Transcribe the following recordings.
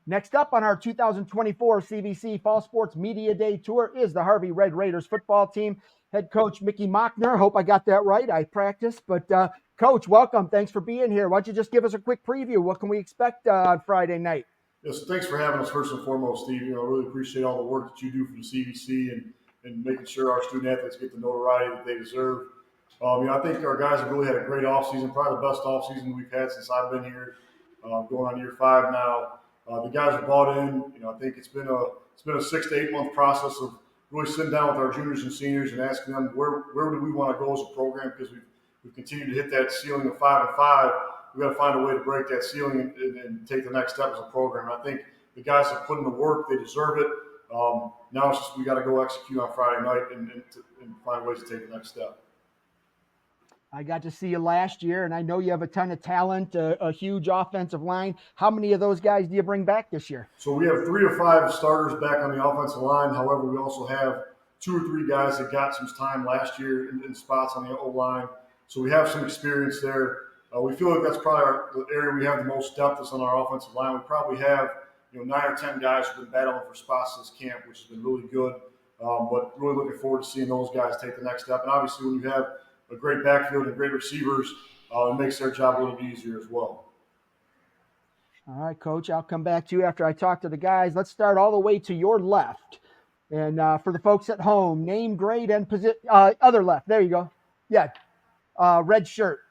Next up on our 2024 CVC Fall Sports Media Day Tour is the Harvey Red Raiders football team. Head coach Mickey Mockner. Hope I got that right. I practiced. But, Coach, welcome. Thanks for being here. Why don't you just give us a quick preview? What can we expect on Friday night? Yes, thanks for having us first and foremost, Steve. I really appreciate all the work that you do for the CVC and making sure our student athletes get the notoriety that they deserve. I think our guys have really had a great offseason, probably the best offseason we've had since I've been here, going on year 5 now. The guys are bought in. I think it's been a 6 to 8 month process of really sitting down with our juniors and seniors and asking them where do we want to go as a program, because we've continued to hit that ceiling of 5-5. We've got to find a way to break that ceiling and take the next step as a program. I think the guys have put in the work; they deserve it. Now it's just we got to go execute on Friday night and find ways to take the next step. I got to see you last year, and I know you have a ton of talent, a huge offensive line. How many of those guys do you bring back this year? So we have 3 to 5 starters back on the offensive line. However, we also have 2 or 3 guys that got some time last year in spots on the O line. So we have some experience there. We feel like that's probably the area we have the most depth is on our offensive line. We probably have 9 or 10 guys who've been battling for spots this camp, which has been really good. But really looking forward to seeing those guys take the next step. And obviously, when you have a great backfield and great receivers, it makes their job a little bit easier as well. All right, Coach, I'll come back to you after I talk to the guys. Let's start all the way to your left. And for the folks at home, name, grade, and position. Other left. There you go. Yeah. Red shirt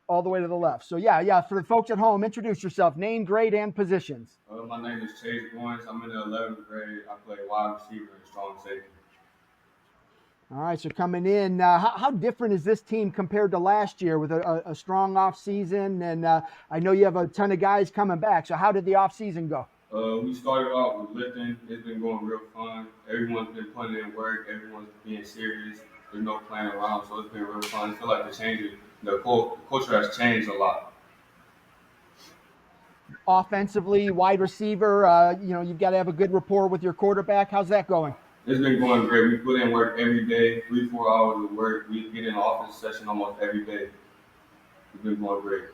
all the way to the left. So, yeah. For the folks at home, introduce yourself. Name, grade, and positions. My name is Chase Goins. I'm in the 11th grade. I play wide receiver and strong safety. All right, so coming in, how different is this team compared to last year with a strong offseason? And I know you have a ton of guys coming back. So how did the offseason go? We started off with lifting. It's been going real fun. Everyone's been putting in work. Everyone's being serious. There's no playing around, so it's been real fun. I feel like the culture has changed a lot. Offensively, wide receiver, you've got to have a good rapport with your quarterback. How's that going? It's been going great. We put in work every day, 3-4 hours of work. We get in an office session almost every day. It's been going great.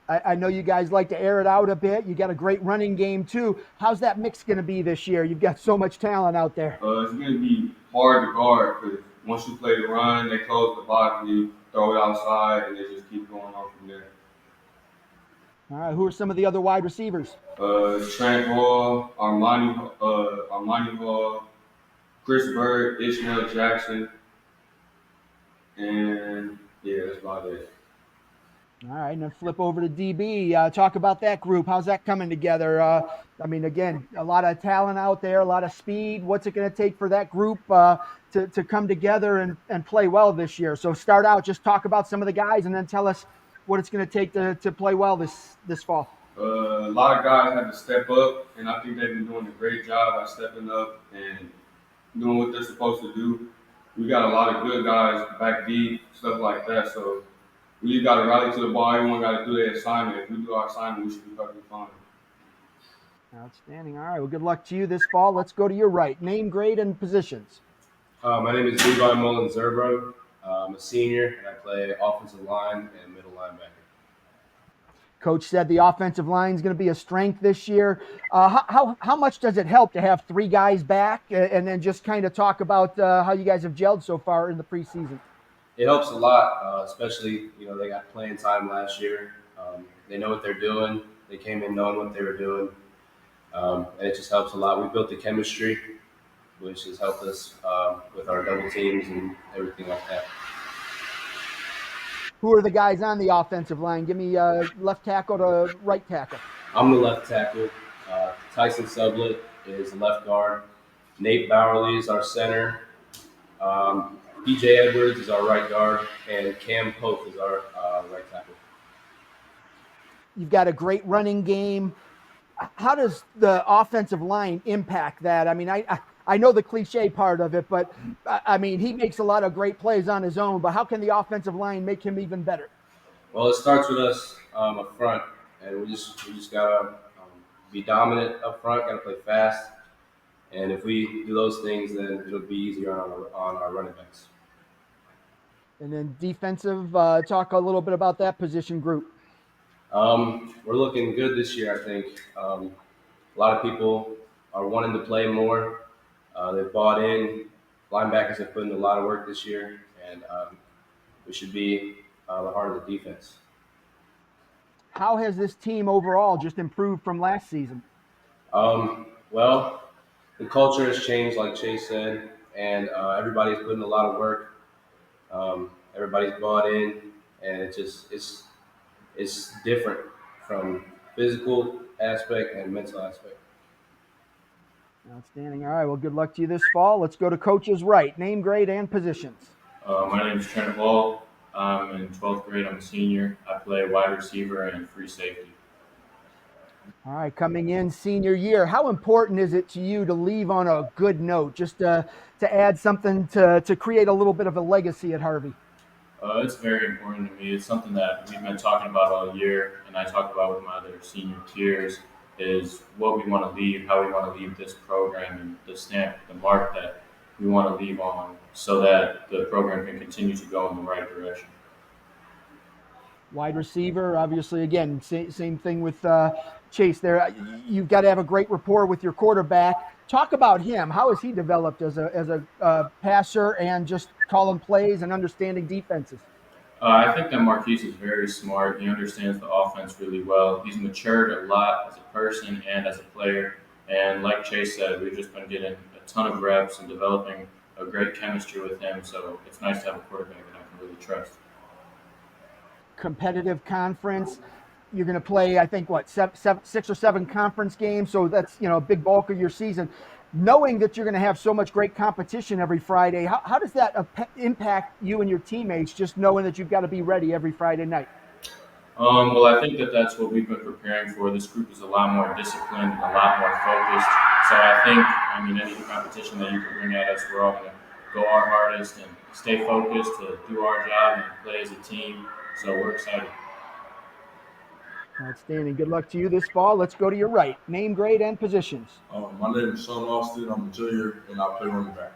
I know you guys like to air it out a bit. You got a great running game too. How's that mix going to be this year? You've got so much talent out there. It's going to be hard to guard because once you play the run, they close the box, you throw it outside, and they just keep going on from there. All right, who are some of the other wide receivers? Trent Hall, Armani Hall, Chris Bird, Ishmael Jackson, and that's about it. All right, and then flip over to DB. Talk about that group. How's that coming together? Again, a lot of talent out there, a lot of speed. What's it going to take for that group to come together and play well this year? So start out, just talk about some of the guys, and then tell us what it's going to take to play well this fall. A lot of guys have to step up, and I think they've been doing a great job at stepping up and doing what they're supposed to do. We got a lot of good guys back deep, stuff like that. So we just got to rally to the ball. Everyone got to do their assignment. If we do our assignment, we should be perfectly fine. Outstanding. All right. Well, good luck to you this fall. Let's go to your right. Name, grade, and positions. My name is Levi Mullins-Zerbo. I'm a senior, and I play offensive line and middle linebacker. Coach said the offensive line is going to be a strength this year. How much does it help to have 3 guys back, and then just kind of talk about how you guys have gelled so far in the preseason? It helps a lot, especially, they got playing time last year. They know what they're doing. They came in knowing what they were doing. And it just helps a lot. We built the chemistry, which has helped us with our double teams and everything like that. Who are the guys on the offensive line? Give me left tackle to right tackle. I'm the left tackle. Tyson Sublett is the left guard. Nate Bowerly is our center. PJ Edwards is our right guard. And Cam Pope is our right tackle. You've got a great running game. How does the offensive line impact that? I know the cliche part of it, but he makes a lot of great plays on his own, but how can the offensive line make him even better? Well, it starts with us up front, and we just gotta be dominant up front, gotta play fast, and if we do those things, then it'll be easier on our running backs. And then defensive, talk a little bit about that position group. We're looking good this year, I think. A lot of people are wanting to play more. They've bought in. Linebackers have put in a lot of work this year, and we should be the heart of the defense. How has this team overall just improved from last season? Well, the culture has changed, like Chase said, and everybody's putting a lot of work. Everybody's bought in, and it's different from physical aspect and mental aspect. Outstanding. All right. Well, good luck to you this fall. Let's go to Coach's right. Name, grade, and positions. My name is Trent Hall. I'm in 12th grade. I'm a senior. I play wide receiver and free safety. All right. Coming in senior year, how important is it to you to leave on a good note, just to add something to create a little bit of a legacy at Harvey? It's very important to me. It's something that we've been talking about all year, and I talk about with my other senior peers, is what we want to leave, how we want to leave this program, and the stamp, the mark that we want to leave on so that the program can continue to go in the right direction. Wide receiver, obviously, again, same thing with Chase there. You've got to have a great rapport with your quarterback. Talk about him. How has he developed as a passer and just calling plays and understanding defenses? I think that Marquise is very smart. He understands the offense really well. He's matured a lot as a person and as a player. And like Chase said, we've just been getting a ton of reps and developing a great chemistry with him. So it's nice to have a quarterback that I can really trust. Competitive conference. You're going to play, I think, what, 6 or 7 conference games. So that's, a big bulk of your season. Knowing that you're going to have so much great competition every Friday, how does that impact you and your teammates, just knowing that you've got to be ready every Friday night? Well, I think that that's what we've been preparing for. This group is a lot more disciplined, a lot more focused. So any competition that you can bring at us, we're all going to go our hardest and stay focused to do our job and play as a team. So we're excited. Outstanding. Good luck to you this fall. Let's go to your right. Name, grade, and positions. My name is Sean Austin. I'm a junior, and I play running back.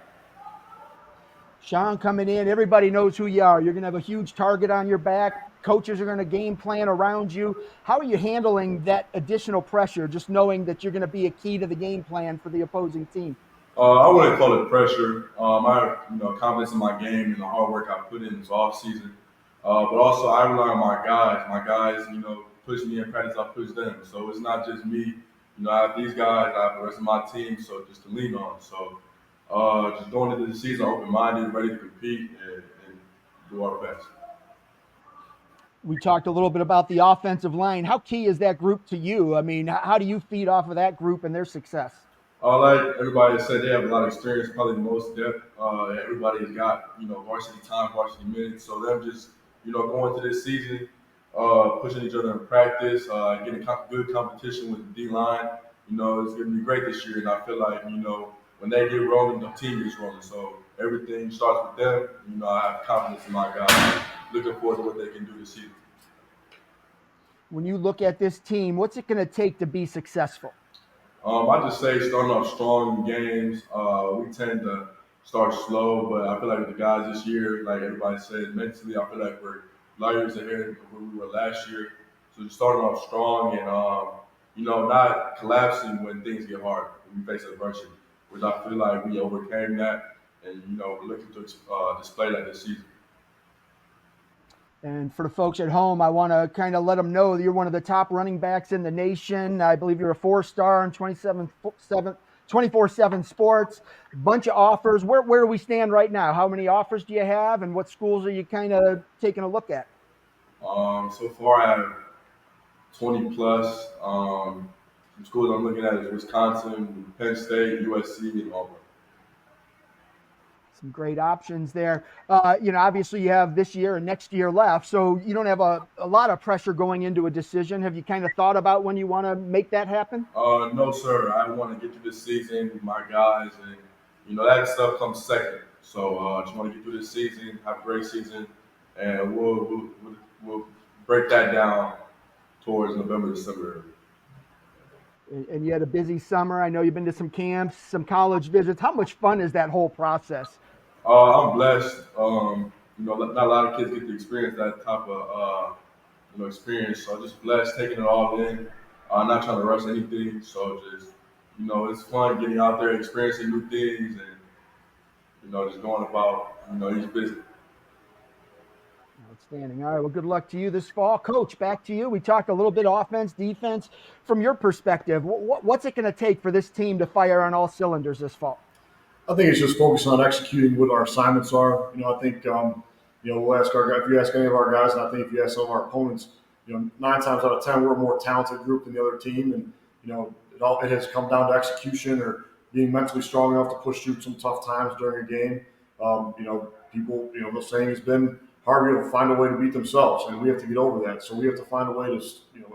Sean coming in. Everybody knows who you are. You're going to have a huge target on your back. Coaches are going to game plan around you. How are you handling that additional pressure, just knowing that you're going to be a key to the game plan for the opposing team? I wouldn't call it pressure. I have confidence in my game and the hard work I put in this off season. But also I rely on my guys. My guys, push me in practice. I push them. So it's not just me. I have these guys. I have the rest of my team. So just to lean on. So just going into the season, open-minded, ready to compete and do our best. We talked a little bit about the offensive line. How key is that group to you? I mean, how do you feed off of that group and their success? Like everybody said, they have a lot of experience, probably the most depth. Everybody's got, varsity time, varsity minutes. So them just, going into this season, pushing each other in practice, getting good competition with the D-line. It's going to be great this year. And I feel like, when they get rolling, the team gets rolling. So everything starts with them. I have confidence in my guys. Looking forward to what they can do this season. When you look at this team, what's it going to take to be successful? I just say starting off strong in games. We tend to start slow, but I feel like with the guys this year, like everybody said, mentally, I feel like we're light years ahead of where we were last year. So just starting off strong and, not collapsing when things get hard, when we face adversity, which I feel like we overcame that and, we're looking to display that this season. And for the folks at home, I want to kind of let them know that you're one of the top running backs in the nation. I believe you're a 4-star in 24/7 sports. Bunch of offers. Where do we stand right now? How many offers do you have, and what schools are you kind of taking a look at? So far, I have 20 plus. Some schools I'm looking at is Wisconsin, Penn State, USC, and Auburn. Some great options there. Obviously you have this year and next year left, so you don't have a lot of pressure going into a decision. Have you kind of thought about when you want to make that happen? No, sir. I want to get through this season with my guys, and that stuff comes second. So I just want to get through this season, have a great season, and we'll break that down towards November, December. And you had a busy summer. I know you've been to some camps, some college visits. How much fun is that whole process? I'm blessed. Not a lot of kids get to experience that type of, experience. So I'm just blessed taking it all in. not trying to rush anything. So just, it's fun getting out there, experiencing new things, and, just going about, each business. Outstanding. All right. Well, good luck to you this fall. Coach, back to you. We talked a little bit offense, defense. From your perspective, what's it going to take for this team to fire on all cylinders this fall? I think it's just focusing on executing what our assignments are. I think, we'll ask our guys, if you ask any of our guys, and I think if you ask some of our opponents, 9 times out of 10, we're a more talented group than the other team. And, it has come down to execution or being mentally strong enough to push through some tough times during a game. People, the saying has been, Harvey will find a way to beat themselves, and we have to get over that. So we have to find a way to,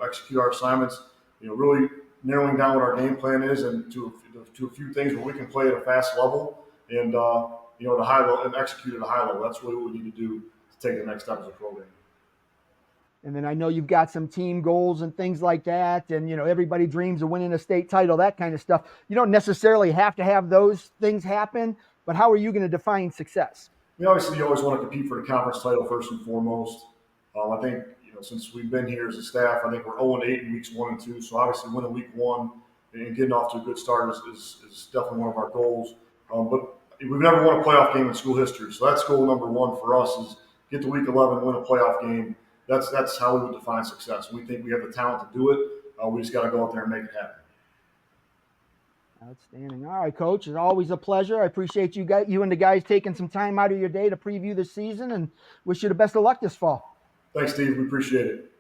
execute our assignments, really narrowing down what our game plan is and to a few things where we can play at a fast level and, at a high level and execute at a high level. That's really what we need to do to take the next step as a program. And then I know you've got some team goals and things like that. And, everybody dreams of winning a state title, that kind of stuff. You don't necessarily have to have those things happen, but how are you going to define success? Obviously, you always want to compete for the conference title first and foremost. I think, since we've been here as a staff, I think we're 0-8 in weeks 1 and 2. So obviously winning week 1 and getting off to a good start is definitely one of our goals. But we've never won a playoff game in school history. So that's goal number 1 for us is get to week 11 and win a playoff game. That's how we would define success. We think we have the talent to do it. We just got to go out there and make it happen. Outstanding. All right, Coach. It's always a pleasure. I appreciate you and the guys taking some time out of your day to preview the season and wish you the best of luck this fall. Thanks, Steve. We appreciate it.